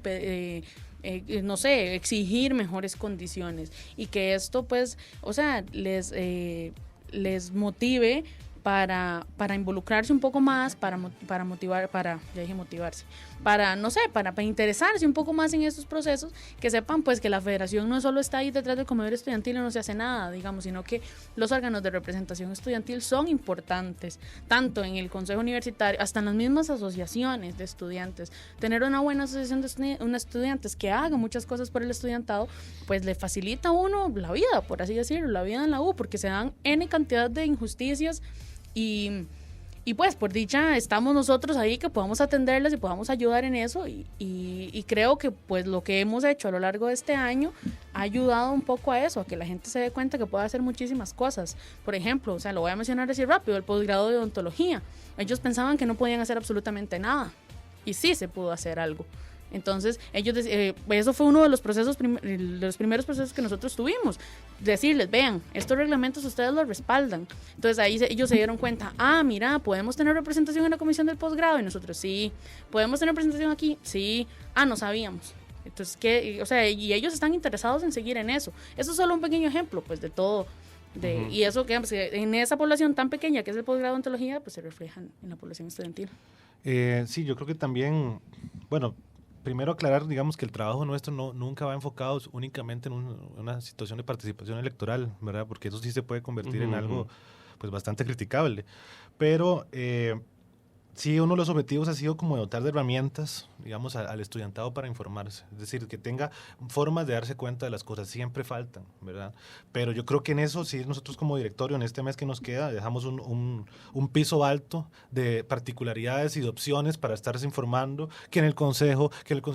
exigir mejores condiciones y que esto pues, les motive para involucrarse un poco más, para motivar, ya dije motivarse, para, no sé, para interesarse un poco más en estos procesos, que sepan pues que la federación no solo está ahí detrás del comedor estudiantil y no se hace nada, digamos, sino que los órganos de representación estudiantil son importantes, tanto en el consejo universitario, hasta en las mismas asociaciones de estudiantes. Tener una buena asociación de estudiantes que haga muchas cosas por el estudiantado, pues le facilita a uno la vida, por así decirlo, la vida en la U, porque se dan N cantidad de injusticias y pues por dicha estamos nosotros ahí que podamos atenderlas y podamos ayudar en eso y creo que pues lo que hemos hecho a lo largo de este año ha ayudado un poco a eso, a que la gente se dé cuenta que puede hacer muchísimas cosas. Por ejemplo, o sea, lo voy a mencionar así rápido, el posgrado de odontología. Ellos pensaban que no podían hacer absolutamente nada y sí se pudo hacer algo. Entonces, eso fue uno de los procesos, de los primeros procesos que nosotros tuvimos. Decirles, vean, estos reglamentos ustedes los respaldan. Entonces, ahí ellos se dieron cuenta, mira, podemos tener representación en la comisión del posgrado. Y nosotros, sí. ¿Podemos tener representación aquí? Sí. No sabíamos. Entonces, y ellos están interesados en seguir en eso. Eso es solo un pequeño ejemplo, pues, de todo. Y eso que en esa población tan pequeña que es el posgrado de odontología, pues se refleja en la población estudiantil. Sí, yo creo que también, bueno, primero aclarar, digamos, que el trabajo nuestro nunca va enfocado únicamente en una situación de participación electoral, ¿verdad? Porque eso sí se puede convertir en algo pues bastante criticable. Pero sí, uno de los objetivos ha sido como dotar de herramientas, digamos, al estudiantado para informarse. Es decir, que tenga formas de darse cuenta de las cosas. Siempre faltan, ¿verdad? Pero yo creo que en eso, sí, nosotros como directorio, en este mes que nos queda, dejamos un piso alto de particularidades y de opciones para estarse informando, que en el consejo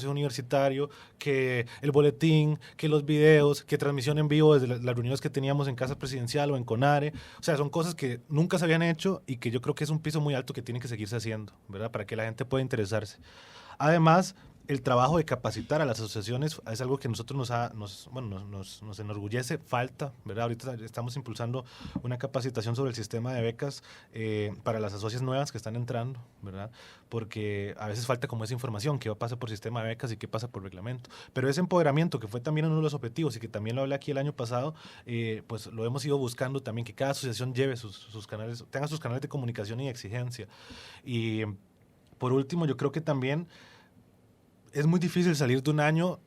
universitario, que el boletín, que los videos, que transmisión en vivo desde las reuniones que teníamos en Casa Presidencial o en CONARE. O sea, son cosas que nunca se habían hecho y que yo creo que es un piso muy alto que tiene que seguirse haciendo, ¿verdad? Para que la gente pueda interesarse. Además, el trabajo de capacitar a las asociaciones es algo que nosotros nos enorgullece, falta, ¿verdad? Ahorita estamos impulsando una capacitación sobre el sistema de becas para las asociaciones nuevas que están entrando, ¿verdad? Porque a veces falta como esa información, qué pasa por sistema de becas y qué pasa por reglamento. Pero ese empoderamiento, que fue también uno de los objetivos y que también lo hablé aquí el año pasado, pues lo hemos ido buscando también, que cada asociación lleve sus canales, tenga sus canales de comunicación y exigencia. Y por último, yo creo que también es muy difícil salir de un año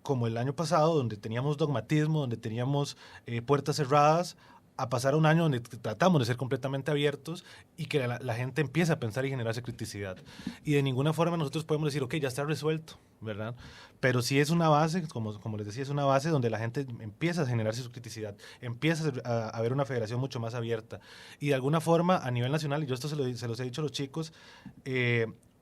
como el año pasado, donde teníamos dogmatismo, donde teníamos puertas cerradas, a pasar a un año donde tratamos de ser completamente abiertos y que la gente empieza a pensar y generarse criticidad. Y de ninguna forma nosotros podemos decir, ok, ya está resuelto, ¿verdad? Pero sí es una base, como les decía, es una base donde la gente empieza a generarse su criticidad, empieza a ver una federación mucho más abierta. Y de alguna forma, a nivel nacional, y yo esto se los he dicho a los chicos,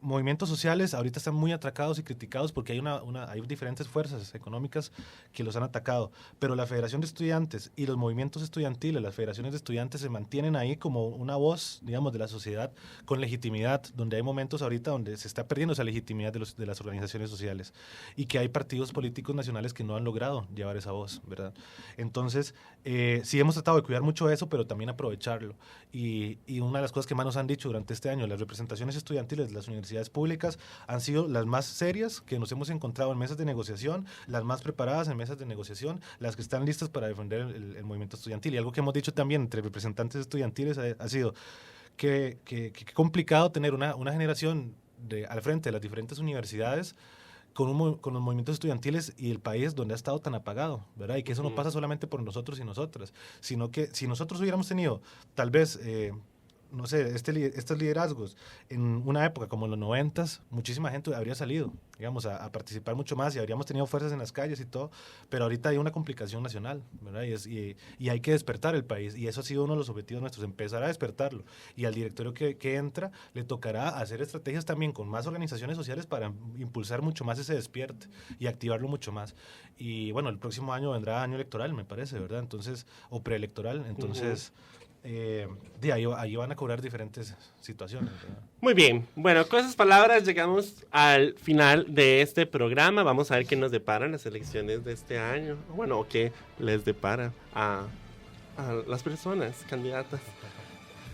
movimientos sociales ahorita están muy atracados y criticados porque hay diferentes fuerzas económicas que los han atacado, pero la Federación de Estudiantes y los movimientos estudiantiles, las federaciones de estudiantes se mantienen ahí como una voz, digamos, de la sociedad con legitimidad, donde hay momentos ahorita donde se está perdiendo esa legitimidad de las organizaciones sociales y que hay partidos políticos nacionales que no han logrado llevar esa voz, ¿verdad? Entonces, sí hemos tratado de cuidar mucho eso, pero también aprovecharlo. Y una de las cosas que más nos han dicho durante este año, las representaciones estudiantiles de las universidades públicas han sido las más serias que nos hemos encontrado en mesas de negociación, las más preparadas en mesas de negociación, las que están listas para defender el movimiento estudiantil. Y algo que hemos dicho también entre representantes estudiantiles ha sido que complicado tener una generación al frente de las diferentes universidades con los movimientos estudiantiles y el país donde ha estado tan apagado, ¿verdad? Y que eso no pasa solamente por nosotros y nosotras, sino que si nosotros hubiéramos tenido tal vez no sé, estos liderazgos en una época como en los 90s, muchísima gente habría salido, digamos, a participar mucho más y habríamos tenido fuerzas en las calles y todo, pero ahorita hay una complicación nacional, ¿verdad? Y hay que despertar el país, y eso ha sido uno de los objetivos nuestros, empezar a despertarlo, y al directorio que entra le tocará hacer estrategias también con más organizaciones sociales para impulsar mucho más ese despierte y activarlo mucho más. Y bueno, el próximo año vendrá año electoral, me parece, ¿verdad? Entonces, o preelectoral, entonces... ahí van a cobrar diferentes situaciones, ¿verdad? Muy bien, bueno, con esas palabras llegamos al final de este programa. Vamos a ver qué nos deparan las elecciones de este año. Bueno, o qué les depara a las personas candidatas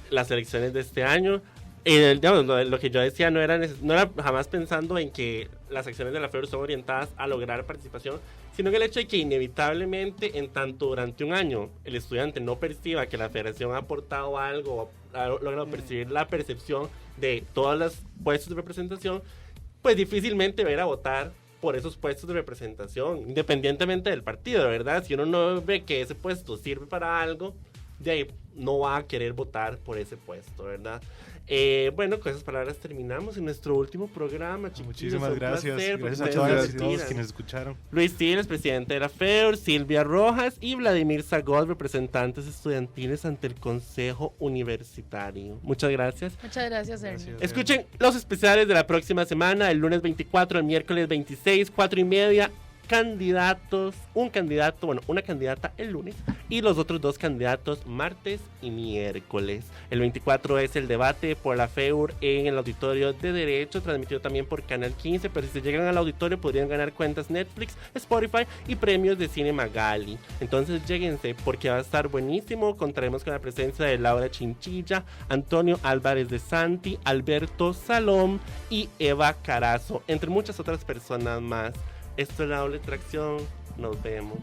las elecciones de este año. Digamos, lo que yo decía no era jamás pensando en que las acciones de la FEUR son orientadas a lograr participación, sino en el hecho de que inevitablemente, en tanto durante un año el estudiante no perciba que la federación ha aportado algo, ha logrado percibir la percepción de todos los puestos de representación, pues difícilmente va a ir a votar por esos puestos de representación, independientemente del partido, ¿verdad? Si uno no ve que ese puesto sirve para algo, de ahí no va a querer votar por ese puesto, ¿verdad? Bueno, con esas palabras terminamos en nuestro último programa, chiquillos. Muchísimas gracias. Placer, Gracias a ustedes todas nos y todos retiran. quienes escucharon. Luis Siles, presidente de la FEUR, Silvia Rojas y Vladimir Zagot, representantes estudiantiles ante el Consejo Universitario. Muchas gracias. Muchas gracias, Ernie. Gracias. Escuchen los especiales de la próxima semana, el lunes 24, el miércoles 26, 4:30. Candidatos, una candidata el lunes y los otros 2 candidatos martes y miércoles. El 24 es el debate por la FEUR en el Auditorio de Derecho, transmitido también por Canal 15, pero si se llegan al auditorio podrían ganar cuentas Netflix, Spotify y premios de Cine Magali. Entonces lléguense porque va a estar buenísimo. Contaremos con la presencia de Laura Chinchilla, Antonio Álvarez de Santi, Alberto Salom y Eva Carazo, entre muchas otras personas más. Esto es La Doble Tracción. Nos vemos.